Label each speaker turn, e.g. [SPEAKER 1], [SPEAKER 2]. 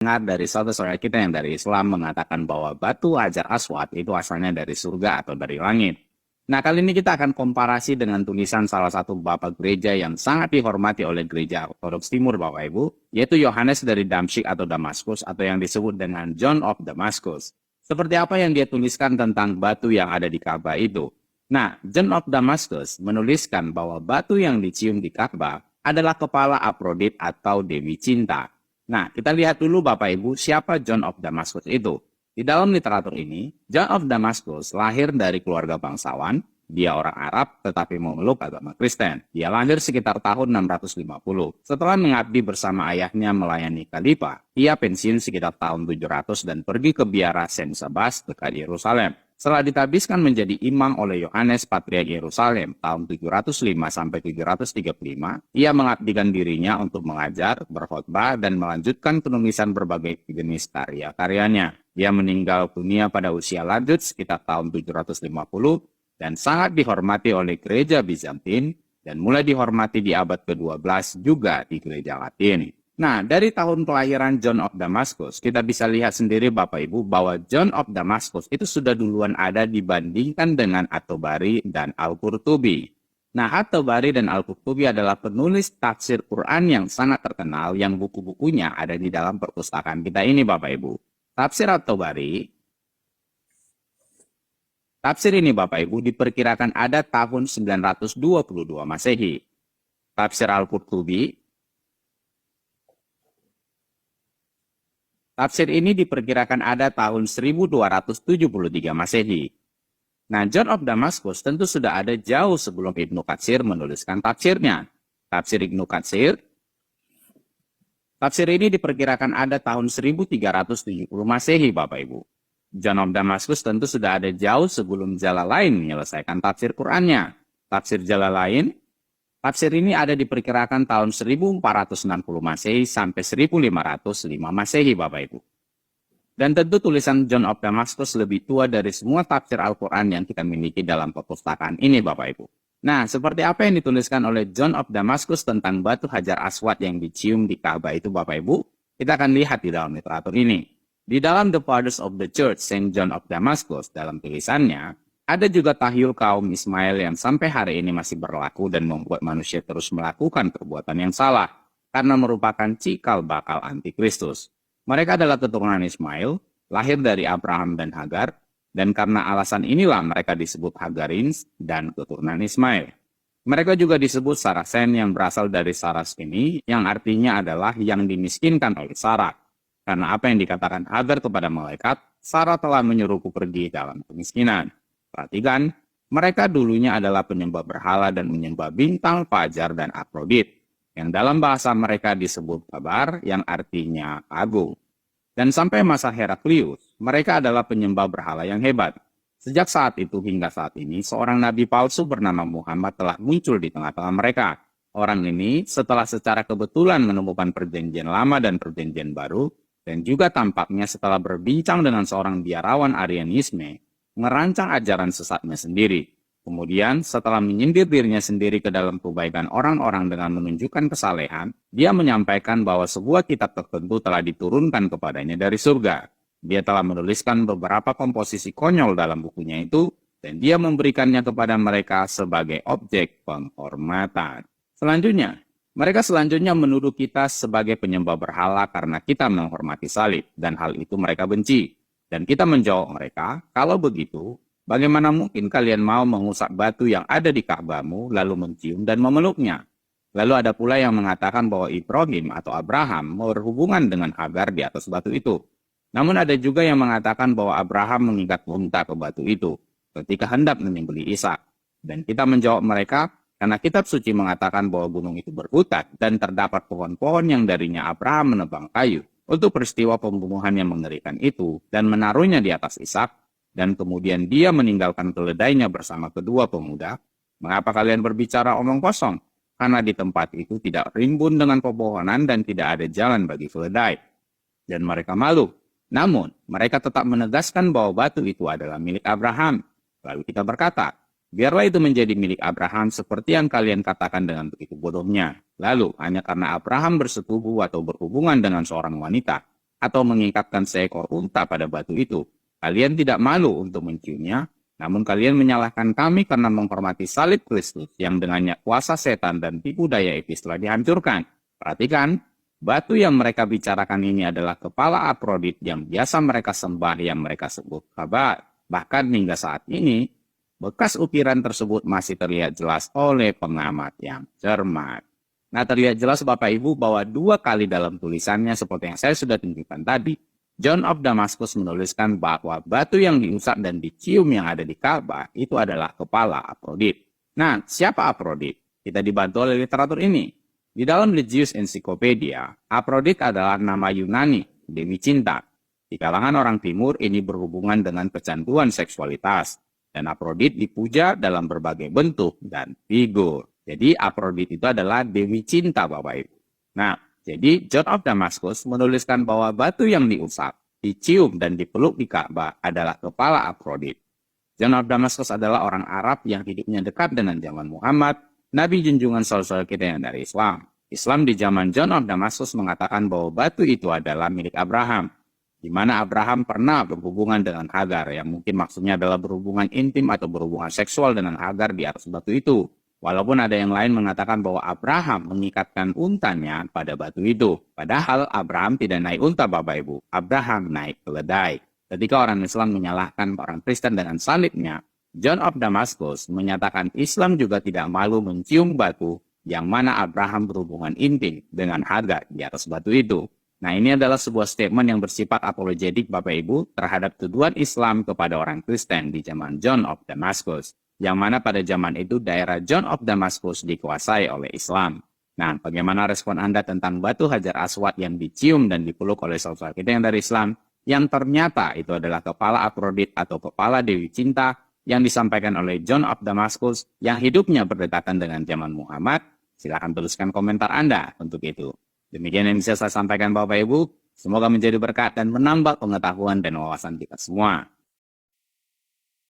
[SPEAKER 1] dengar dari saudara-saudara kita yang dari Islam mengatakan bahwa batu Hajar Aswad itu asalnya dari surga atau dari langit. Nah, kali ini kita akan komparasi dengan tulisan salah satu bapak gereja yang sangat dihormati oleh gereja Ortodoks Timur, Bapak Ibu, yaitu Yohanes dari Damsyik atau Damaskus, atau yang disebut dengan John of Damascus. Seperti apa yang dia tuliskan tentang batu yang ada di Ka'bah itu? Nah, John of Damascus menuliskan bahwa batu yang dicium di Ka'bah adalah kepala Afrodit atau Dewi Cinta. Nah, kita lihat dulu Bapak Ibu, siapa John of Damascus itu. Di dalam literatur ini, John of Damascus lahir dari keluarga bangsawan. Dia orang Arab tetapi memeluk agama Kristen. Dia lahir sekitar tahun 650. Setelah mengabdi bersama ayahnya melayani khalifah, ia pensiun sekitar tahun 700 dan pergi ke biara Saint Sabas dekat Yerusalem. Setelah ditabiskan menjadi imam oleh Yohanes Patriark Yerusalem tahun 705 sampai 735, ia mengabdikan dirinya untuk mengajar, berkhotbah, dan melanjutkan penulisan berbagai jenis karya-karyanya. Dia meninggal dunia pada usia lanjut sekitar tahun 750 dan sangat dihormati oleh gereja Bizantin dan mulai dihormati di abad ke-12 juga di gereja Latin. Nah, dari tahun kelahiran John of Damascus, kita bisa lihat sendiri Bapak Ibu bahwa John of Damascus itu sudah duluan ada dibandingkan dengan At-Tabari dan Al-Qurtubi. Nah, At-Tabari dan Al-Qurtubi adalah penulis tafsir Quran yang sangat terkenal yang buku-bukunya ada di dalam perpustakaan kita ini Bapak Ibu. Tafsir Tafsir ini Bapak Ibu diperkirakan ada tahun 922 Masehi. Tafsir Tafsir ini diperkirakan ada tahun 1273 Masehi. Nah, John of Damascus tentu sudah ada jauh sebelum Ibnu Katsir menuliskan tafsirnya. Tafsir ini diperkirakan ada tahun 1370 Masehi, Bapak Ibu. John of Damascus tentu sudah ada jauh sebelum Jalalain menyelesaikan tafsir Qur'annya. Tafsir ini ada diperkirakan tahun 1460 Masehi sampai 1505 Masehi, Bapak Ibu. Dan tentu tulisan John of Damascus lebih tua dari semua tafsir Al-Quran yang kita miliki dalam perpustakaan ini, Bapak Ibu. Nah, seperti apa yang dituliskan oleh John of Damascus tentang batu Hajar Aswad yang dicium di Ka'bah itu, Bapak Ibu? Kita akan lihat di dalam literatur ini. Di dalam The Fathers of the Church, Saint John of Damascus, dalam tulisannya, ada juga tahyul kaum Ismail yang sampai hari ini masih berlaku dan membuat manusia terus melakukan perbuatan yang salah karena merupakan cikal bakal antikristus. Mereka adalah keturunan Ismail, lahir dari Abraham dan Hagar, dan karena alasan inilah mereka disebut Hagarins dan keturunan Ismail. Mereka juga disebut Sarasen yang berasal dari Saras ini, yang artinya adalah yang dimiskinkan oleh Sarah. Karena apa yang dikatakan Hagar kepada malaikat, Sarah telah menyuruhku pergi dalam kemiskinan. Perhatikan, mereka dulunya adalah penyembah berhala dan menyembah bintang, fajar, dan Afrodit, yang dalam bahasa mereka disebut kabar, yang artinya agung. Dan sampai masa Heraklius, mereka adalah penyembah berhala yang hebat. Sejak saat itu hingga saat ini, seorang nabi palsu bernama Muhammad telah muncul di tengah-tengah mereka. Orang ini setelah secara kebetulan menemukan perjanjian lama dan perjanjian baru, dan juga tampaknya setelah berbincang dengan seorang biarawan Arianisme, merancang ajaran sesatnya sendiri. Kemudian, setelah menyindir dirinya sendiri ke dalam kebaikan orang-orang dengan menunjukkan kesalehan, dia menyampaikan bahwa sebuah kitab tertentu telah diturunkan kepadanya dari surga. Dia telah menuliskan beberapa komposisi konyol dalam bukunya itu, dan dia memberikannya kepada mereka sebagai objek penghormatan. Mereka selanjutnya menuduh kita sebagai penyembah berhala karena kita menghormati salib, dan hal itu mereka benci. Dan kita menjawab mereka, kalau begitu, bagaimana mungkin kalian mau mengusap batu yang ada di Ka'bahmu, lalu mencium dan memeluknya? Lalu ada pula yang mengatakan bahwa Ibrahim atau Abraham berhubungan dengan Hagar di atas batu itu. Namun ada juga yang mengatakan bahwa Abraham mengikat unta ke batu itu ketika hendak menyembelih Ishak. Dan kita menjawab mereka, karena kitab suci mengatakan bahwa gunung itu berputar dan terdapat pohon-pohon yang darinya Abraham menebang kayu untuk peristiwa pembunuhan yang mengerikan itu dan menaruhnya di atas Ishak, dan kemudian dia meninggalkan keledainya bersama kedua pemuda. Mengapa kalian berbicara omong kosong? Karena di tempat itu tidak rimbun dengan pepohonan dan tidak ada jalan bagi keledai. Dan mereka malu. Namun, mereka tetap menegaskan bahwa batu itu adalah milik Abraham. Lalu kita berkata, biarlah itu menjadi milik Abraham seperti yang kalian katakan dengan begitu bodohnya. Lalu, hanya karena Abraham bersetubuh atau berhubungan dengan seorang wanita, atau mengikatkan seekor unta pada batu itu. Kalian tidak malu untuk menciumnya, namun kalian menyalahkan kami karena menghormati salib Kristus yang dengannya kuasa setan dan tipu daya iblis telah dihancurkan. Perhatikan, batu yang mereka bicarakan ini adalah kepala Afrodit yang biasa mereka sembah yang mereka sebut kabar. Bahkan hingga saat ini, bekas ukiran tersebut masih terlihat jelas oleh pengamat yang cermat. Nah, terlihat jelas Bapak Ibu bahwa 2 kali dalam tulisannya seperti yang saya sudah tunjukkan tadi, John of Damascus menuliskan bahwa batu yang diusap dan dicium yang ada di Ka'bah itu adalah kepala Afrodit. Nah, siapa Afrodit? Kita dibantu oleh literatur ini. Di dalam Ligius Encyclopedia, Afrodit adalah nama Yunani, dewi cinta. Di kalangan orang timur ini berhubungan dengan kecanduan seksualitas. Dan Afrodit dipuja dalam berbagai bentuk dan figur. Jadi Afrodit itu adalah dewi cinta Bapak Ibu. Nah, jadi John of Damascus menuliskan bahwa batu yang diusap, dicium dan dipeluk di Ka'bah adalah kepala Afrodit. John of Damascus adalah orang Arab yang hidupnya dekat dengan zaman Muhammad, Nabi junjungan saudara kita yang dari Islam. Islam di zaman John of Damascus mengatakan bahwa batu itu adalah milik Abraham, di mana Abraham pernah berhubungan dengan Hagar, yang mungkin maksudnya adalah berhubungan intim atau berhubungan seksual dengan Hagar di atas batu itu. Walaupun ada yang lain mengatakan bahwa Abraham mengikatkan untanya pada batu itu. Padahal Abraham tidak naik unta Bapak Ibu. Abraham naik keledai. Ketika orang Islam menyalahkan orang Kristen dengan salibnya, John of Damascus menyatakan Islam juga tidak malu mencium batu yang mana Abraham berhubungan intim dengan Hagar di atas batu itu. Nah, ini adalah sebuah statement yang bersifat apologetik Bapak Ibu terhadap tuduhan Islam kepada orang Kristen di zaman John of Damascus. Yang mana pada zaman itu daerah John of Damascus dikuasai oleh Islam. Nah, bagaimana respon Anda tentang batu Hajar Aswad yang dicium dan dipeluk oleh saudara kita yang dari Islam, yang ternyata itu adalah kepala Afrodit atau kepala Dewi Cinta yang disampaikan oleh John of Damascus yang hidupnya berdekatan dengan zaman Muhammad? Silakan tuliskan komentar Anda untuk itu. Demikian yang bisa saya sampaikan Bapak Ibu. Semoga menjadi berkat dan menambah pengetahuan dan wawasan kita semua.